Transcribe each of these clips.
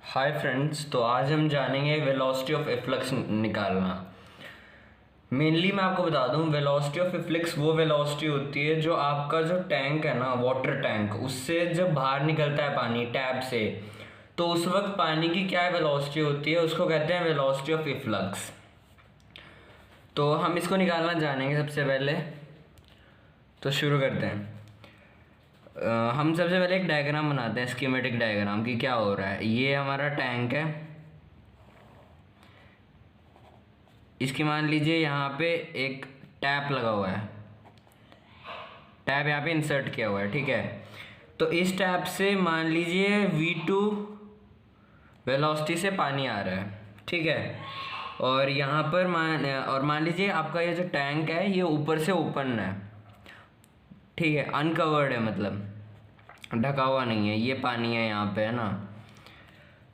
Hi friends, तो आज हम जानेंगे वेलोसिटी ऑफ इफ्लक्स निकालना। मेनली मैं आपको बता दूं, वेलोसिटी ऑफ इफ्लक्स वो वेलोसिटी होती है जो आपका जो टैंक है ना, वाटर टैंक, उससे जब बाहर निकलता है पानी टैप से, तो उस वक्त पानी की क्या वेलोसिटी होती है, उसको कहते हैं वेलोसिटी ऑफ इफ्लक्स। तो हम इसको निकालना जानेंगे सबसे पहले। तो शुरू करते हैं। हम सबसे पहले एक डायग्राम बनाते हैं, स्कीमेटिक डायग्राम की क्या हो रहा है। ये हमारा टैंक है, इसकी मान लीजिए यहाँ पे एक टैप लगा हुआ है, टैप यहाँ पे इंसर्ट किया हुआ है, ठीक है। तो इस टैप से मान लीजिए V2 वेलोसिटी से पानी आ रहा है, ठीक है। और यहाँ पर मान लीजिए आपका ये जो टैंक है ये ऊपर से ओपन है, ठीक है, अनकवर्ड है, मतलब ढका हुआ नहीं है, ये पानी है यहाँ पे, है ना।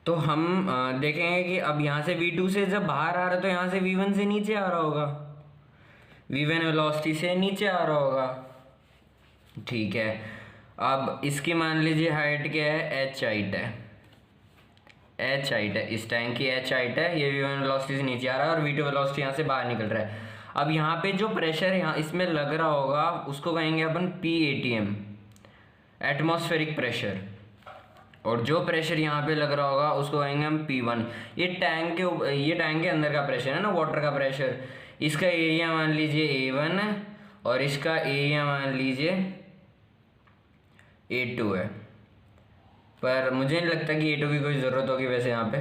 तो हम देखेंगे कि अब यहाँ से V2 से जब बाहर आ रहा है तो यहाँ से V1 से नीचे आ रहा होगा, V1 वेलोसिटी से नीचे आ रहा होगा, ठीक है। अब इसकी मान लीजिए हाइट क्या है, h हाइट है, h हाइट है, इस टैंक की h हाइट है, ये V1 वेलोसिटी से नीचे आ रहा है और V2 वेलोसिटी यहाँ से बाहर निकल रहा है। अब यहाँ पे जो प्रेशर यहाँ इसमें लग रहा होगा उसको कहेंगे अपन PATM, एटमॉस्फेरिक प्रेशर। और जो प्रेशर यहाँ पे लग रहा होगा उसको कहेंगे हम P1। ये टैंक के अंदर का प्रेशर है ना, वाटर का प्रेशर। इसका एरिया मान लीजिए A1 है और इसका एरिया मान लीजिए A2 है, पर मुझे नहीं लगता कि A2 की कोई ज़रूरत होगी वैसे यहाँ पे।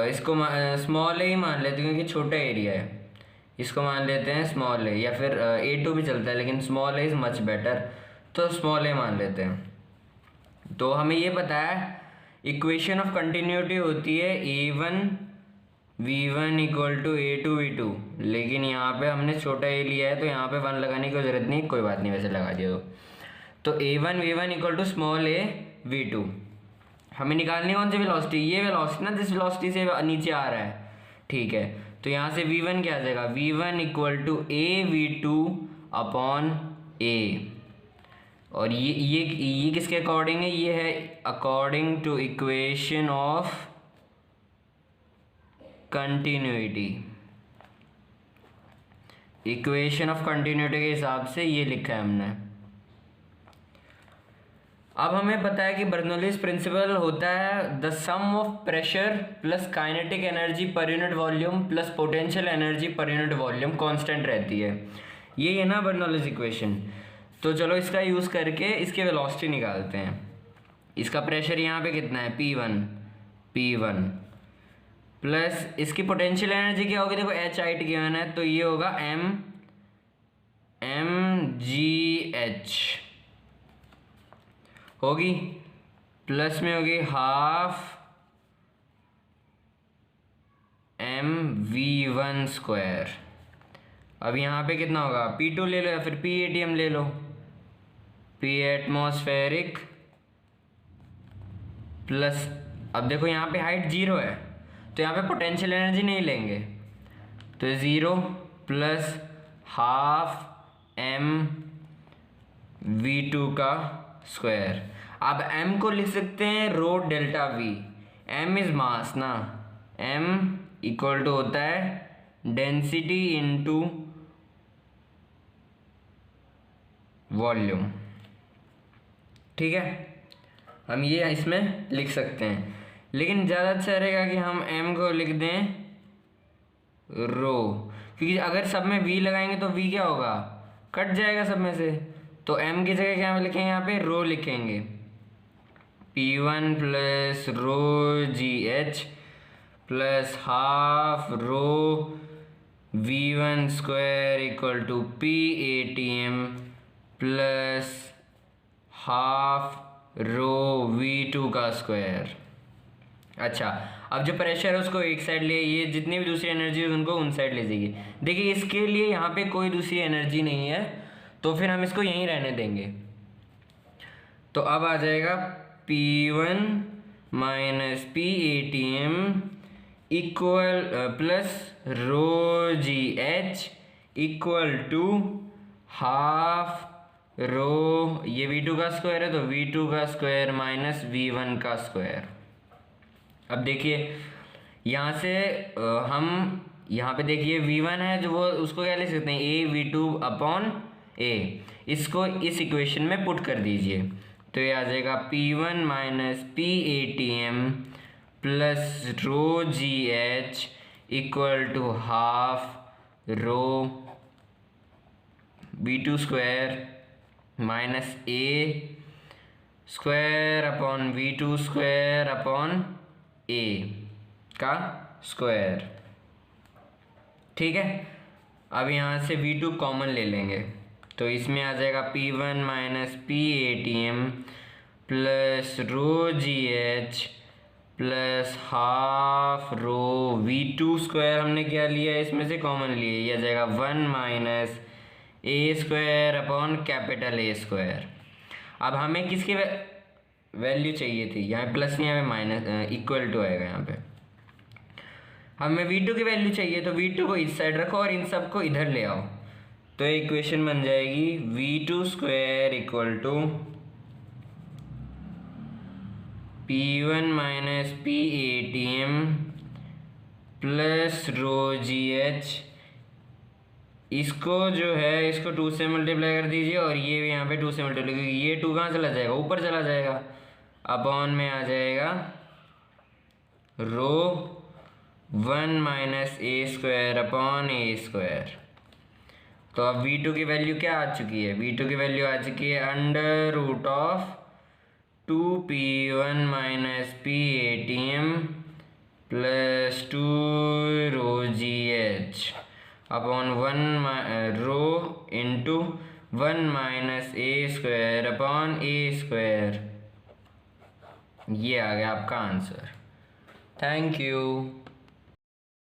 इसको स्मॉल ए ही मान लेते हैं क्योंकि छोटा एरिया है, इसको मान लेते हैं स्मॉल ए, या फिर A2 भी चलता है लेकिन small A is much better, तो स्मॉल ए मान लेते हैं। तो हमें ये पता है इक्वेशन ऑफ कंटिन्यूटी होती है A1 V1 equal to A2 V2, लेकिन यहाँ पे हमने छोटा ए लिया है तो यहाँ पे 1 लगाने की ज़रूरत नहीं, कोई बात नहीं, वैसे लगा दिया तो A1 V1 equal to small A V2। हमें निकालनी कौन सी वेलोसिटी, ये वेलोसिटी ना जिस वेलोसिटी से नीचे आ रहा है, ठीक है। तो यहाँ से V1 क्या आ जाएगा, V1 equal to AV2 upon A। और ये किसके अकॉर्डिंग है, ये है according to equation of continuity. Equation of continuity के हिसाब से ये लिखा है हमने। अब हमें पता है कि बर्नौलीज प्रिंसिपल होता है the sum of pressure plus kinetic energy per unit volume plus potential energy per unit volume constant रहती है, ये है ना बर्नौलीज इक्वेशन। तो चलो इसका यूज़ करके इसकी वेलोसिटी निकालते हैं। इसका प्रेशर यहाँ पे कितना है, P1 प्लस इसकी पोटेंशियल एनर्जी क्या होगी, देखो h हाइट गिवन है तो ये होगा mgh होगी, प्लस में होगी हाफ mv1 स्क्वायर। अब यहाँ पे कितना होगा, P2 ले लो या फिर PATM ले लो, P एटमॉस्फेरिक प्लस, अब देखो यहाँ पे हाइट 0 है तो यहाँ पे पोटेंशियल एनर्जी नहीं लेंगे, तो 0 प्लस हाफ mv2 का स्क्वायर। अब m को लिख सकते हैं rho delta v, m is mass ना, m इक्वल टू होता है डेंसिटी इनटू वॉल्यूम, ठीक है। हम ये इसमें लिख सकते हैं, लेकिन ज़्यादा अच्छा रहेगा कि हम m को लिख दें रो, क्योंकि अगर सब में v लगाएंगे तो v क्या होगा, कट जाएगा सब में से। तो m की जगह क्या लिखेंगे, यहाँ पे रो लिखेंगे, P1 plus rho GH plus half rho V1 square equal to PATM plus half rho V2 का स्क्वायर। अच्छा, अब जो प्रेशर है उसको एक साइड ले, ये जितनी भी दूसरी एनर्जी है उनको उन साइड ले जाइए। देखिए इसके लिए यहाँ पे कोई दूसरी एनर्जी नहीं है तो फिर हम इसको यहीं रहने देंगे। तो अब आ जाएगा P1 minus PATM equal plus rho GH equal to half rho, ये V2 का स्क्वायर है तो V2 का स्क्वायर माइनस V1 का स्क्वायर। अब देखिए यहाँ से हम यहाँ पे देखिए v1 है जो वो उसको क्या लिख सकते हैं a v2 अपॉन a, इसको इस इक्वेशन में पुट कर दीजिए तो ये आ जाएगा p1 minus P A T M plus rho G H equal to half rho v2 square minus a square upon v2 square upon a का स्क्वायर। ठीक है, अब यहाँ से v2 कॉमन ले लेंगे तो इसमें आ जाएगा p1 minus P A T M plus rho G H plus half rho v2 square हमने क्या लिया है इसमें से कॉमन लिए, यह आ जाएगा 1 minus A square upon capital A square. अब हमें किसकी वैल्यू चाहिए थी, यहाँ प्लस नहीं यहाँ पे माइनस इक्वल टू आएगा, यहाँ पे हमें v2 की वैल्यू चाहिए तो v2 को इस साइड रखो और इन सब को इधर ले आओ तो इक्वेशन बन जाएगी v2 square equal to p1 minus P A T M plus rho G H, इसको जो है इसको 2 से मल्टीप्लाई कर दीजिए और ये भी यहाँ पे 2 से मल्टीप्लाई, क्योंकि ये 2 कहाँ चला जाएगा ऊपर चला जाएगा, अपॉन में आ जाएगा रो 1 minus A square upon A square. तो अब v2 की वैल्यू क्या आ चुकी है, v2 की वैल्यू आ चुकी है under root of 2p1 minus P A T M plus 2 rho G H upon 1 rho into 1 minus A square upon A square. ये आ गया आपका आंसर। Thank you.